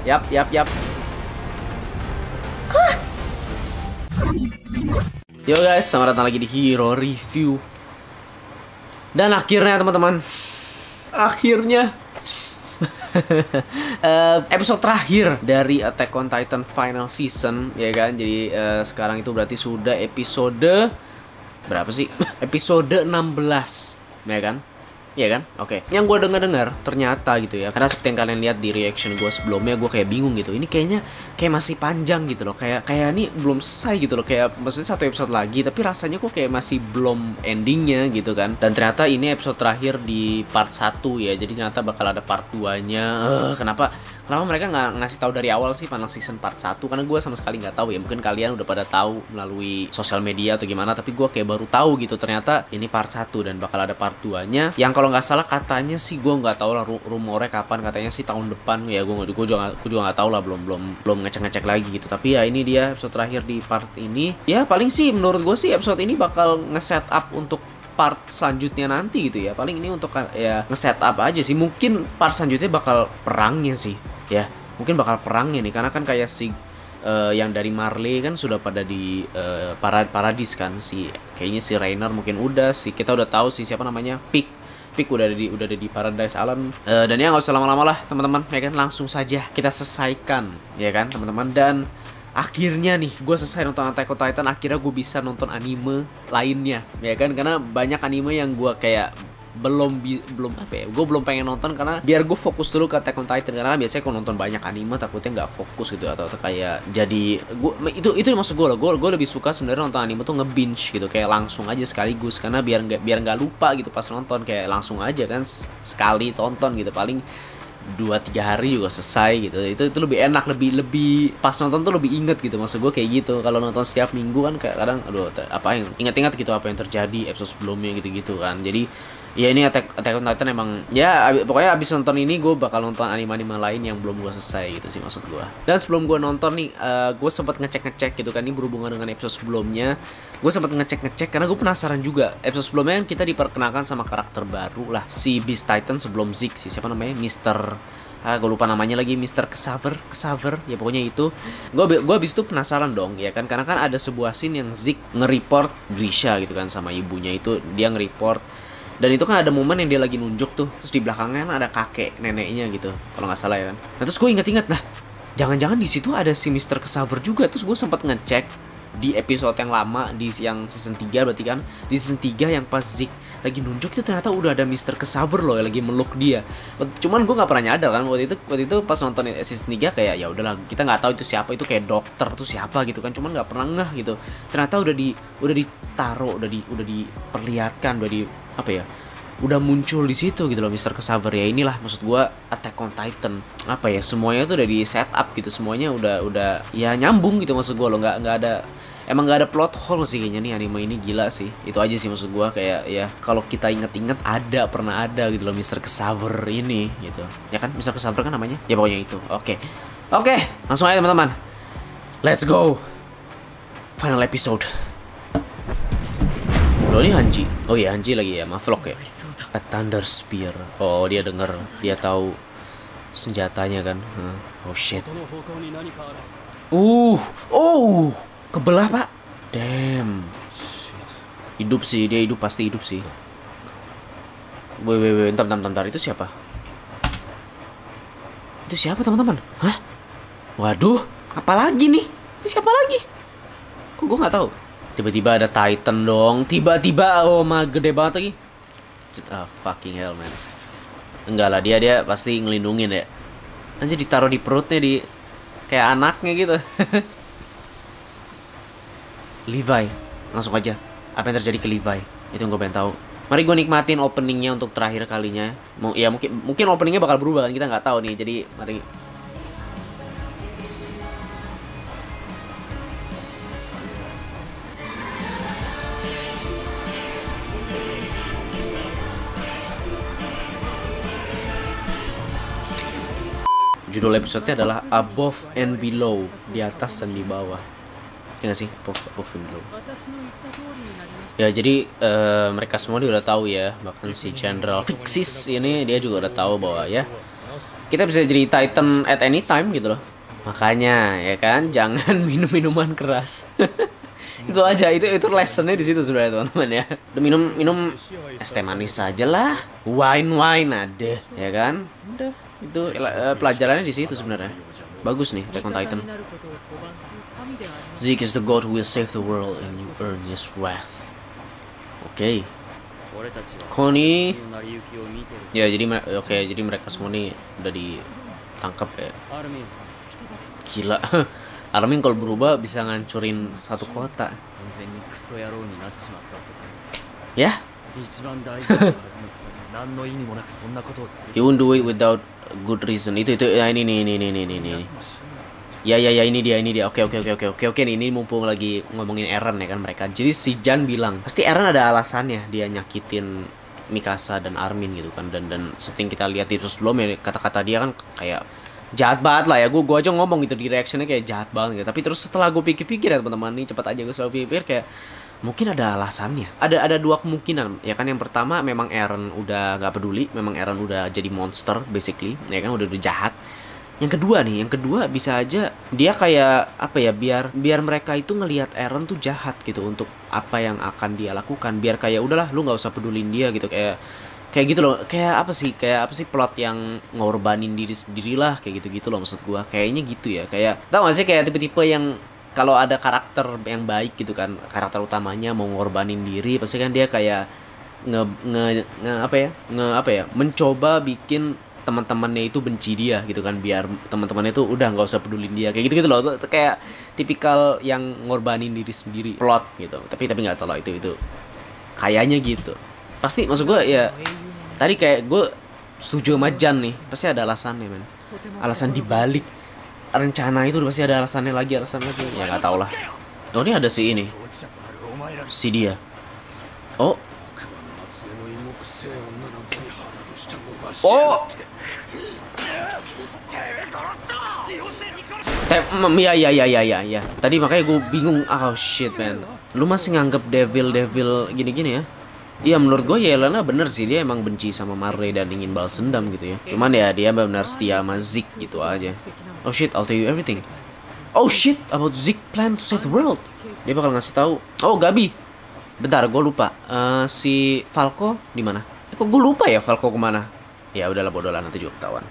Yap. Yo guys, selamat datang lagi di Hero Review. Dan akhirnya teman-teman, akhirnya episode terakhir dari Attack on Titan Final Season, ya kan? Jadi sekarang itu berarti sudah episode berapa sih? Episode 16, ya kan? Iya kan? Oke. Yang gue dengar ternyata gitu ya. Karena seperti yang kalian lihat di reaction gue sebelumnya, gue kayak bingung gitu. Ini kayaknya kayak masih panjang gitu loh. Kayak ini belum selesai gitu loh. Kayak maksudnya satu episode lagi, tapi rasanya kok kayak masih belum endingnya gitu kan. Dan ternyata ini episode terakhir di part 1 ya. Jadi ternyata bakal ada part 2-nya. Kenapa mereka nggak ngasih tahu dari awal sih Final Season part 1? Karena gue sama sekali nggak tahu ya. Mungkin kalian udah pada tahu melalui sosial media atau gimana, tapi gue kayak baru tahu gitu. Ternyata ini part 1 dan bakal ada part 2-nya. Yang kalau nggak salah katanya sih, gue nggak tahu lah rumornya kapan, katanya sih tahun depan ya. Gue juga nggak tahu lah, belum ngecek lagi gitu. Tapi ya ini dia episode terakhir di part ini. Ya paling sih menurut gue sih episode ini bakal nge-set up untuk part selanjutnya nanti gitu ya. Paling ini untuk ya nge-set up aja sih. Mungkin part selanjutnya bakal perangnya sih ya. Mungkin bakal perangnya nih, karena kan kayak si yang dari Marley kan sudah pada di Paradis kan. Kayaknya si Rainer mungkin udah sih, kita udah tahu sih siapa namanya, Pik udah ada di Paradise Island. Dan ya nggak usah lama-lama lah teman-teman, ya kan, langsung saja kita selesaikan ya kan teman-teman. Dan akhirnya nih gue selesai nonton Attack on Titan. Akhirnya gue bisa nonton anime lainnya ya kan, karena banyak anime yang gue kayak belum apa ya, gue belum pengen nonton karena biar gue fokus dulu ke Attack on Titan. Karena biasanya kalau nonton banyak anime takutnya nggak fokus gitu, atau kayak jadi itu maksud gue loh. Gue lebih suka sebenarnya nonton anime tuh nge-binge gitu, kayak langsung aja sekaligus, karena biar nggak lupa gitu pas nonton, kayak langsung aja kan sekali tonton gitu, paling 2-3 hari juga selesai gitu. Itu lebih enak, lebih pas nonton tuh lebih inget gitu, maksud gue kayak gitu. Kalau nonton setiap minggu kan kayak kadang aduh apa yang ingat gitu, apa yang terjadi episode sebelumnya gitu kan. Jadi ya ini Attack on Titan emang ya, pokoknya abis nonton ini gue bakal nonton anime-anime lain yang belum gue selesai gitu sih maksud gue. Dan sebelum gue nonton nih, gue sempat ngecek gitu kan, ini berhubungan dengan episode sebelumnya. Gue sempat ngecek karena gue penasaran juga. Episode sebelumnya kan kita diperkenalkan sama karakter baru lah, si Beast Titan sebelum Zeke sih, siapa namanya, gue lupa namanya lagi, Mr. Xaver ya pokoknya itu. Gue abis itu penasaran dong ya kan, karena kan ada sebuah scene yang Zeke nge-report Grisha gitu kan sama ibunya. Itu dia nge-report, dan itu kan ada momen yang dia lagi nunjuk tuh, terus di belakangnya kan ada kakek neneknya gitu kalau nggak salah ya kan. Nah terus gue inget lah, jangan-jangan di situ ada si Mr. Xaver juga. Terus gue sempat ngecek di episode yang lama, di yang season 3 berarti kan, di season 3 yang pas Zeke lagi nunjuk itu ternyata udah ada Mr. Xaver loh yang lagi meluk dia. Cuman gue nggak pernah nyadar kan waktu itu pas nonton season 3, kayak ya udahlah, kita nggak tahu itu siapa, itu kayak dokter tuh siapa gitu kan. Cuman nggak pernah ngeh gitu, ternyata udah ditaruh, udah diperlihatkan, apa ya, udah muncul di situ gitu loh Mr. Xaver. Ya inilah maksud gue Attack on Titan, apa ya, semuanya tuh udah di set up gitu, semuanya udah ya nyambung gitu maksud gue loh. Emang nggak ada plot hole sih kayaknya nih anime ini, gila sih. Itu aja sih maksud gue, kayak ya kalau kita inget-inget pernah ada gitu loh Mr. Xaver ini gitu ya kan. Mr. Xaver kan namanya ya, pokoknya itu. Oke, langsung aja teman-teman, let's go final episode. Loh ini Hanji, oh iya Hanji lagi ya, Mavlog ya. A Thunder Spear. Oh dia denger, dia tahu senjatanya kan. Oh shit. Kebelah pak. Damn. Hidup sih dia, pasti hidup sih. Bentar, itu siapa? Itu siapa teman-teman? Hah? Waduh, apa lagi nih? Ini siapa lagi? Kok gue nggak tahu? Tiba-tiba ada Titan dong. Tiba-tiba, oh my, gede banget lagi. Fucking hell man. Enggak lah, dia pasti ngelindungin ya. Anjir, ditaruh di perutnya, di kayak anaknya gitu. Levi, langsung aja. Apa yang terjadi ke Levi? Itu yang gue pengen tahu. Mari gue nikmatin openingnya untuk terakhir kalinya. Ya mungkin openingnya bakal berubah kan, kita nggak tahu nih. Jadi mari. Judul episode-nya adalah Above and Below, di atas dan di bawah. Ya nggak sih? Above and Below. Ya jadi mereka semua dia udah tahu ya. Bahkan si General Fixis ini dia juga udah tahu bahwa ya kita bisa jadi Titan at any time gitu loh. Makanya ya kan, jangan minum minuman keras. Itu aja, itu lessonnya di situ sebenarnya teman-teman ya. Udah minum es teh manis aja lah, wine ada, ya kan? Udah, itu pelajarannya di situ sebenarnya. Bagus nih Attack on Titan. Zeke is the god who will save the world and you earn his wrath. Oke. Connie. Ya jadi jadi mereka semua nih udah ditangkap ya. Gila. Armin kalau berubah bisa ngancurin satu kota. Ya? You won't do it without good reason. Itu ya ini. Ya ini dia. Oke nih, ini mumpung lagi ngomongin Eren ya kan mereka. Jadi si Jan bilang, pasti Eren ada alasannya dia nyakitin Mikasa dan Armin gitu kan, dan seperti kita lihat itu sebelumnya kata-kata dia kan kayak jahat banget lah ya. Gue aja ngomong gitu di reactionnya kayak jahat banget gitu. Tapi terus setelah gue pikir-pikir ya teman-teman, nih cepat aja gue selalu pikir kayak mungkin ada alasannya. Ada dua kemungkinan ya kan. Yang pertama memang Eren udah nggak peduli, memang Eren udah jadi monster basically ya kan, udah jahat. Yang kedua bisa aja dia kayak apa ya, biar mereka itu ngelihat Eren tuh jahat gitu untuk apa yang akan dia lakukan, biar kayak udahlah lu nggak usah pedulin dia gitu, kayak gitu loh. Kayak apa sih plot yang ngorbanin diri sendiri lah, kayak gitu loh maksud gua. Kayaknya gitu ya. Kayak tau gak sih kayak tipe-tipe yang kalau ada karakter yang baik gitu kan, karakter utamanya mau ngorbanin diri, pasti kan dia kayak mencoba bikin teman-temannya itu benci dia gitu kan, biar teman-temannya itu udah nggak usah pedulin dia, kayak gitu loh. Kayak tipikal yang ngorbanin diri sendiri plot gitu. Tapi nggak tahu lah itu kayaknya gitu. Pasti maksud gue ya, tadi kayak gue setuju sama Jan nih, pasti ada alasannya men. Alasan dibalik rencana itu pasti ada alasan lagi. Ya nggak tahu lah. Oh ini ada si dia. Oh ya. Tadi makanya gue bingung. Oh shit man, lu masih nganggep devil gini ya? Iya menurut gue Yelena bener sih, dia emang benci sama Marley dan ingin balas dendam gitu ya. Cuman ya dia benar setia sama Zeke gitu aja. Oh shit, I'll tell you everything. Oh shit, about Zeke plan to save the world. Dia bakal ngasih tahu. Oh Gabi. Bentar, gue lupa. Si Falco di mana? Kok gue lupa ya Falco kemana? Ya udahlah bodoh lah, nanti juga ketahuan.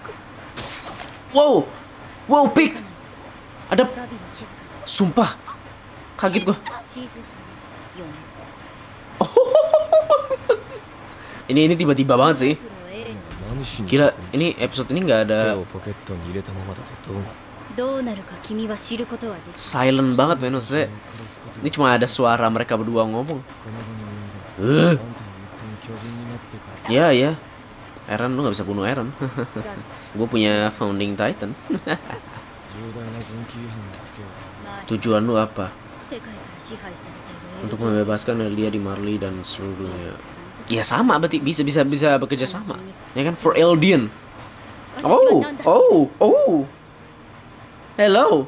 Wow, Pik. Ada. Sumpah, kaget gue. Ini tiba-tiba banget sih. Gila, ini episode ini nggak ada. Silent banget men, maksudnya. Ini cuma ada suara mereka berdua ngomong. Ya. Eren, lu nggak bisa bunuh Eren. Gue punya Founding Titan. Tujuan lu apa? Untuk membebaskan dia di Marley dan seluruh dunia. Ya sama, berarti bisa bekerja sama. Ya kan, for Eldian. Oh. Hello.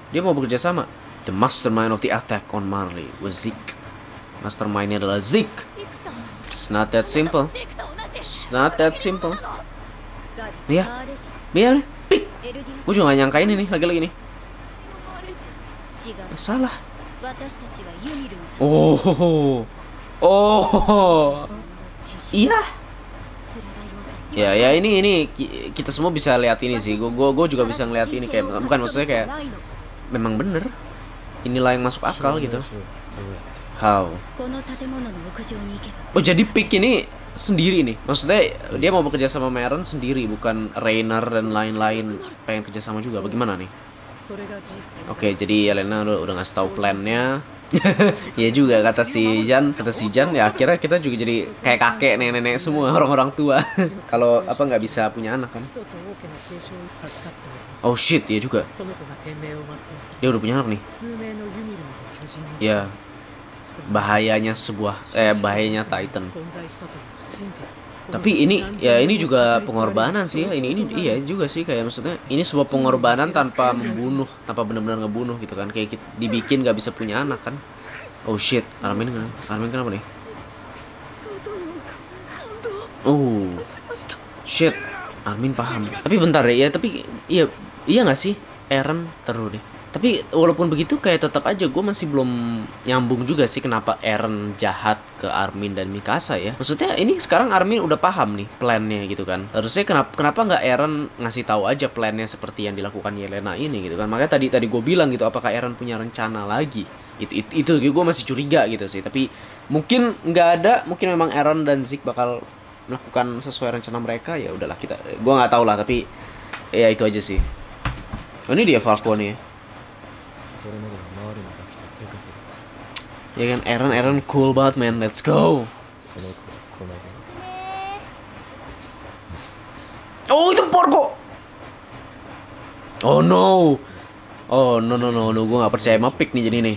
Dia mau bekerja sama. The mastermind of the attack on Marley was Zeke. Mastermindnya adalah Zeke. It's not that simple. Iya, Pik. Gue juga gak nyangka ini nih, lagi-lagi nih. Salah. Oh. Iya. Ya ini kita semua bisa lihat ini sih. Gue juga bisa ngeliat ini, kayak bukan maksudnya kayak memang bener. Inilah yang masuk akal gitu. How? Oh jadi Pik ini sendiri nih. Maksudnya dia mau bekerja sama Eren sendiri, bukan Reiner dan lain-lain pengen kerja sama juga. Bagaimana nih? Oke, jadi Yelena udah ngasih tahu plannya. Iya juga kata si Jan ya, akhirnya kita juga jadi kayak kakek nenek semua, orang-orang tua. Kalau apa nggak bisa punya anak kan? Oh shit, iya juga. Dia udah punya anak nih. Ya, bahayanya bahayanya Titan. Tapi ini juga pengorbanan sih ya. Ini iya juga sih, kayak maksudnya ini sebuah pengorbanan tanpa benar-benar ngebunuh gitu kan. Kayak dibikin gak bisa punya anak kan. Oh shit, Armin kenapa nih? Oh Shit, Armin paham. Tapi bentar deh ya, tapi iya nggak sih? Eren terus deh. Tapi walaupun begitu kayak tetap aja gue masih belum nyambung juga sih kenapa Eren jahat ke Armin dan Mikasa ya. Maksudnya ini sekarang Armin udah paham nih plannya gitu kan. Harusnya kenapa nggak Eren ngasih tahu aja plannya seperti yang dilakukan Yelena ini gitu kan. Makanya tadi gue bilang gitu, apakah Eren punya rencana lagi? Itu gue masih curiga gitu sih. Tapi mungkin nggak ada, mungkin memang Eren dan Zeke bakal melakukan sesuai rencana mereka. Ya udahlah, gue nggak tahu lah, tapi ya itu aja sih. Oh, ini dia Falco nih. Ya kan, Eren cool banget man, let's go. Oh, itu Porco. Oh no. Oh no, gue gak percaya sama pick nih jadi nih.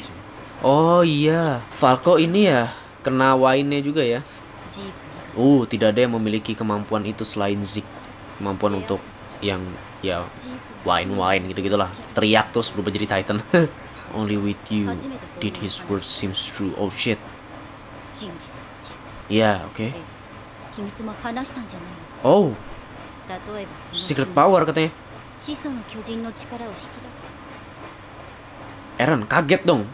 Oh iya, Falco ini ya kena wine-nya juga ya. Tidak ada yang memiliki kemampuan itu selain Zeke. Kemampuan untuk yang ya wine gitu-gitulah. Teriak terus berubah jadi Titan. Only with you did his words seems true. Oh shit. Ya, oke. Oh, secret power katanya. Eren kaget dong.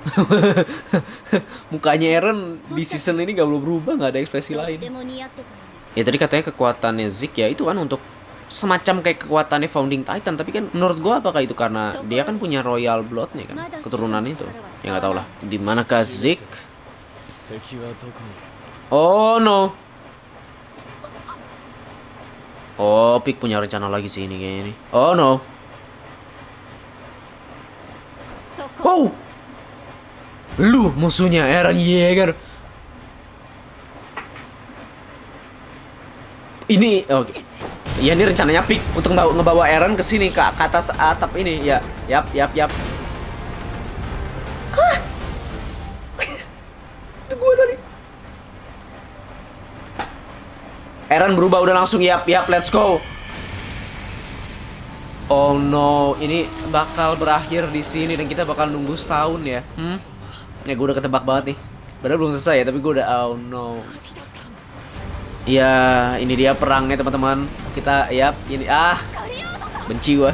Mukanya Eren di season ini gak belum berubah, gak ada ekspresi lain. Ya tadi katanya kekuatannya Zeke ya itu kan untuk semacam kayak kekuatannya Founding Titan, tapi kan menurut gua apakah itu karena dia kan punya royal bloodnya kan, keturunan itu. Ya nggak tahu lah. Di manakah Zeke? Oh no. Oh, Pik punya rencana lagi sih ini kayaknya nih. Oh no. Oh, lu musuhnya Eren Yeager. Ini oke. Ya ini rencananya Pik untuk ngebawa Eren ke sini ke atas atap ini ya. Yap. Hah? Itu gua tadi. Eren berubah udah langsung yap, let's go. Oh no, ini bakal berakhir di sini dan kita bakal nunggu setahun ya. Ya gue udah ketebak banget nih. Padahal belum selesai ya, tapi gue udah oh no. Ya, ini dia perangnya teman-teman. Kita ini benci gua.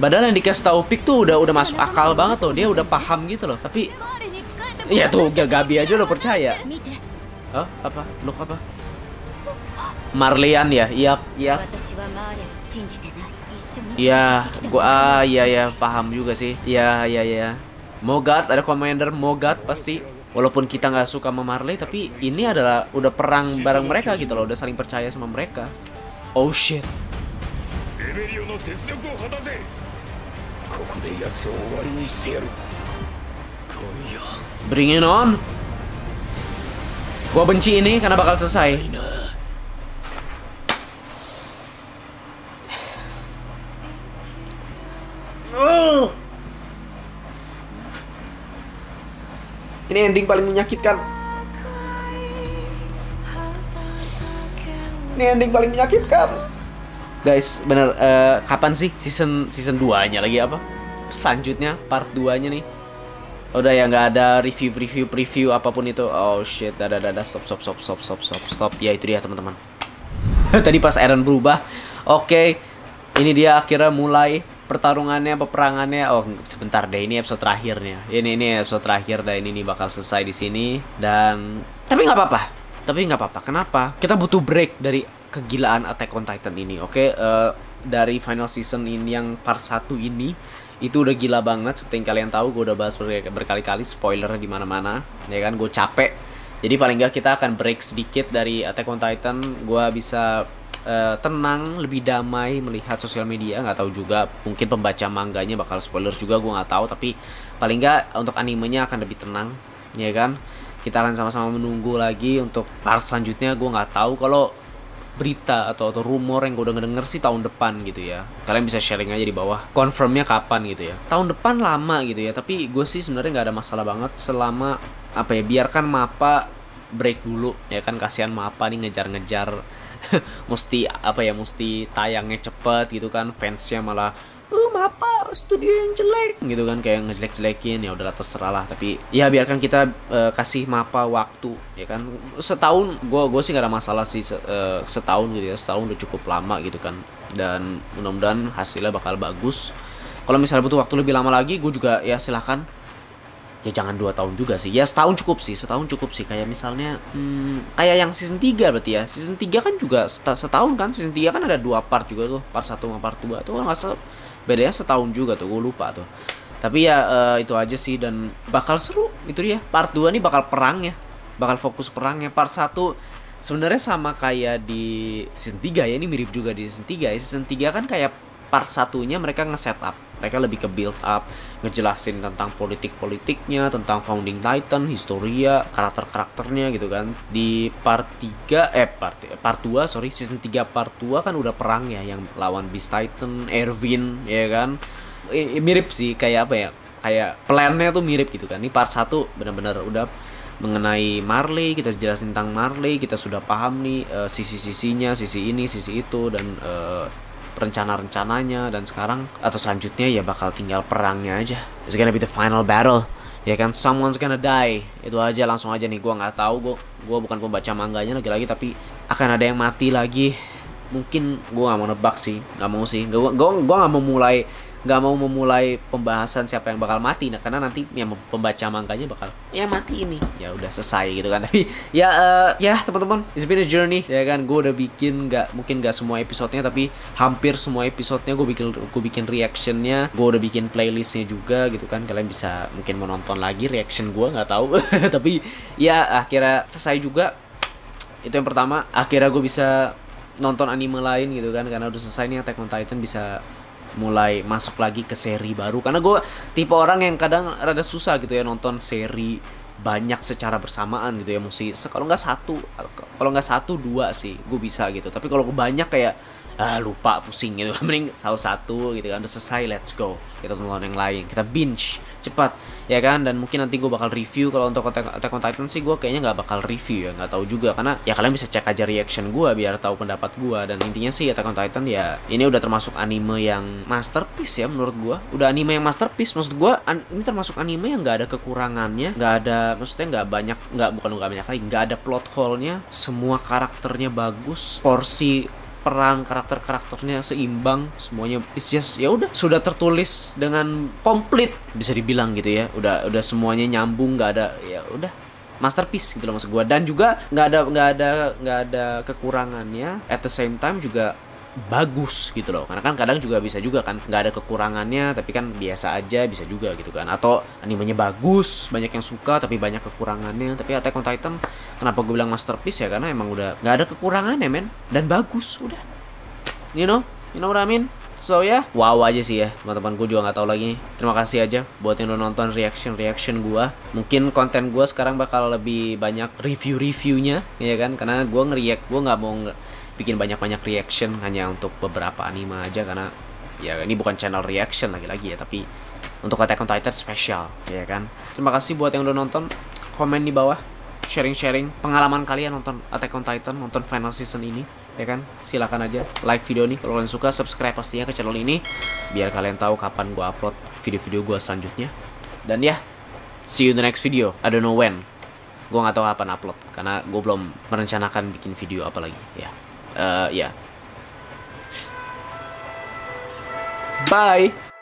Padahal yang dikasih tahu Pik tuh udah masuk akal banget loh. Dia udah paham gitu loh. Tapi ya tuh Gabi aja udah percaya. Oh, apa? Look apa? Marlian ya? Iya. Iya, gua iya paham juga sih. Iya. Mogat, ada Commander Mogat pasti. Walaupun kita nggak suka sama Marley, tapi ini adalah udah perang bareng mereka gitu loh, udah saling percaya sama mereka. Oh shit. Bring it on. Gua benci ini karena bakal selesai. Ini ending paling menyakitkan. Guys, bener kapan sih season 2-nya lagi apa? Selanjutnya part 2-nya nih. Udah ya nggak ada preview apapun itu. Oh shit, dah stop. Ya itu dia teman-teman. Tadi pas Eren berubah. Oke. Ini dia akhirnya mulai pertarungannya, peperangannya. Oh, sebentar deh, ini episode terakhirnya. Ini episode terakhir dan ini bakal selesai di sini dan tapi nggak apa-apa. Kenapa? Kita butuh break dari kegilaan Attack on Titan ini. Oke, dari final season ini yang part 1 ini itu udah gila banget. Seperti yang kalian tahu, gue udah bahas berkali-kali spoilernya di mana-mana. Ya kan, gue capek. Jadi paling nggak kita akan break sedikit dari Attack on Titan. Gue bisa tenang, lebih damai melihat sosial media. Nggak tahu juga, mungkin pembaca mangganya bakal spoiler juga, gue nggak tahu. Tapi paling nggak untuk animenya akan lebih tenang, ya kan. Kita akan sama-sama menunggu lagi untuk part selanjutnya. Gue nggak tahu, kalau berita atau rumor yang gue udah ngedenger sih tahun depan gitu ya. Kalian bisa sharing aja di bawah confirmnya kapan gitu ya. Tahun depan lama gitu ya, tapi gue sih sebenarnya nggak ada masalah banget selama apa ya, biarkan Mappa break dulu ya kan. Kasihan Mappa nih ngejar-ngejar mesti tayangnya cepet gitu kan, fansnya malah apa studio yang jelek gitu kan, kayak ngejelek-jelekin. Ya udahlah terserah lah, tapi ya biarkan kita kasih Mappa waktu ya kan. Setahun gue sih gak ada masalah sih, setahun gitu ya, setahun udah cukup lama gitu kan, dan mudah-mudahan hasilnya bakal bagus. Kalau misalnya butuh waktu lebih lama lagi, gue juga ya silahkan. Ya jangan 2 tahun juga sih. Ya setahun cukup sih. Kayak misalnya kayak yang season 3 berarti ya. Season 3 kan juga setahun kan. Season 3 kan ada 2 part juga tuh. Part 1 sama part 2 tuh kan nggak salah. Bedanya setahun juga tuh, gue lupa tuh. Tapi ya itu aja sih, dan bakal seru. Itu dia. Part 2 nih bakal perang ya. Bakal fokus perangnya. Part 1 sebenarnya sama kayak di season 3 ya. Ini mirip juga di season 3 ya. Season 3 kan kayak part satunya mereka nge-setup, mereka lebih ke build up, ngejelasin tentang politik-politiknya, tentang Founding Titan, historia, karakter-karakternya gitu kan. Di part 3 part 2 sorry, season 3 part 2 kan udah perang ya, yang lawan Beast Titan, Erwin ya kan. Mirip sih, kayak apa ya? Kayak plannya tuh mirip gitu kan. Ini part 1 benar-benar udah mengenai Marley, kita jelasin tentang Marley, kita sudah paham nih sisi-sisinya, sisi ini, sisi itu, dan rencana-rencananya. Dan sekarang atau selanjutnya ya bakal tinggal perangnya aja. It's gonna be the final battle ya kan, someone's gonna die. Itu aja, langsung aja nih. Gua nggak tahu, gua bukan pembaca manganya lagi-lagi, tapi akan ada yang mati lagi. Mungkin gua nggak mau nebak sih, nggak mau sih. Gua nggak mau memulai pembahasan siapa yang bakal mati. Nah, karena nanti yang pembaca manganya bakal ya mati ini. Ya udah selesai gitu kan. Tapi ya ya teman-teman, it's been a journey ya kan. Gue udah bikin mungkin nggak semua episodenya, tapi hampir semua episodenya gue bikin reactionnya. Gue udah bikin playlistnya juga gitu kan. Kalian bisa mungkin menonton lagi reaction gue, nggak tahu. Tapi ya akhirnya selesai juga. Itu yang pertama. Akhirnya gue bisa nonton anime lain gitu kan, karena udah selesai nih Attack on Titan, bisa mulai masuk lagi ke seri baru. Karena gue tipe orang yang kadang rada susah gitu ya nonton seri banyak secara bersamaan gitu ya. Mesti kalau nggak satu dua sih gue bisa gitu. Tapi kalau gue banyak kayak lupa, pusing gitu. Mending satu gitu kan, udah selesai, let's go, kita tonton yang lain, kita binge cepat ya kan. Dan mungkin nanti gue bakal review. Kalau untuk Attack on Titan sih gue kayaknya nggak bakal review ya, nggak tahu juga, karena ya kalian bisa cek aja reaction gue biar tahu pendapat gue. Dan intinya sih Attack on Titan ya ini udah termasuk anime yang masterpiece ya menurut gue. Udah anime yang masterpiece, maksud gue ini termasuk anime yang nggak ada kekurangannya, nggak ada, maksudnya bukan nggak banyak lagi, nggak ada plot hole-nya, semua karakternya bagus, porsi peran karakternya seimbang, semuanya it's just ya udah sudah tertulis dengan komplit bisa dibilang gitu ya. Udah semuanya nyambung, nggak ada, ya udah masterpiece gitu loh maksud gue. Dan juga nggak ada kekurangannya, at the same time juga bagus gitu loh. Karena kan kadang juga bisa juga kan nggak ada kekurangannya tapi kan biasa aja, bisa juga gitu kan. Atau animenya bagus, banyak yang suka tapi banyak kekurangannya. Tapi Attack on Titan kenapa gue bilang masterpiece ya, karena emang udah nggak ada kekurangannya men, dan bagus udah, you know what I mean. So ya, wow aja sih ya teman-teman. Gue juga nggak tahu lagi. Terima kasih aja buat yang udah nonton reaction gue. Mungkin konten gue sekarang bakal lebih banyak review-reviewnya ya kan, karena gue nggak mau bikin banyak-banyak reaction hanya untuk beberapa anime aja, karena ya ini bukan channel reaction lagi-lagi ya, tapi untuk Attack on Titan spesial ya kan. Terima kasih buat yang udah nonton. Komen di bawah, sharing pengalaman kalian nonton Attack on Titan, nonton final season ini ya kan. Silakan aja like video ini kalau kalian suka, subscribe pastinya ke channel ini biar kalian tahu kapan gue upload video-video gue selanjutnya. Dan ya, see you in the next video. I don't know when, gue nggak tahu kapan upload karena gue belum merencanakan bikin video apa lagi ya. Yeah. Bye.